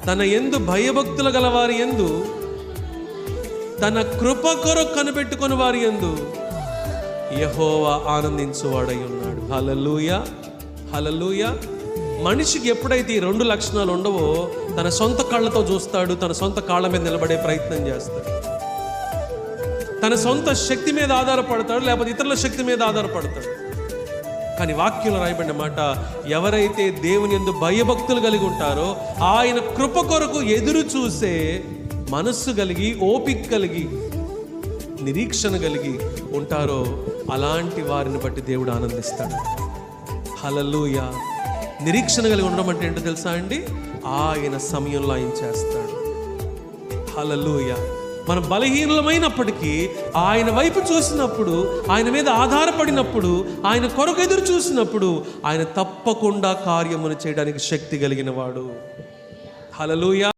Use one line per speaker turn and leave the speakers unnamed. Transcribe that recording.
తన యందు భయభక్తులు గల వారి యందు, తన కృప కొరకు కనిపెట్టుకుని వారి యందు యెహోవా ఆనందించువాడై ఉన్నాడు. హల్లెలూయా, హల్లెలూయా. మనిషికి ఎప్పుడైతే ఈ రెండు లక్షణాలు ఉండవో తన సొంత కాళ్ళతో చూస్తాడు, తన సొంత కాళ్ళ మీద నిలబడే ప్రయత్నం చేస్తాడు, తన సొంత శక్తి మీద ఆధారపడతాడు, లేకపోతే ఇతరుల శక్తి మీద ఆధారపడతాడు. కానీ వాక్యంలో రాయబడిన మాట, ఎవరైతే దేవుని యందు భయభక్తులు కలిగి ఉంటారో, ఆయన కృప కొరకు ఎదురు చూసే మనస్సు కలిగి, ఓపిక కలిగి, నిరీక్షణ కలిగి ఉంటారో, అలాంటి వారిని బట్టి దేవుడు ఆనందిస్తాడు. హల్లెలూయా. నిరీక్షణ కలిగి ఉండడం అంటే ఏంటో తెలుసా అండి? ఆయన సమయంలో ఆయన చేస్తాడు. హల్లెలూయా. మనం బలహీనమైనప్పటికీ ఆయన వైపు చూసినప్పుడు, ఆయన మీద ఆధారపడినప్పుడు, ఆయన కొరకు ఎదురు చూసినప్పుడు ఆయన తప్పకుండా కార్యమును చేయడానికి శక్తి కలిగిన వాడు. హల్లెలూయా.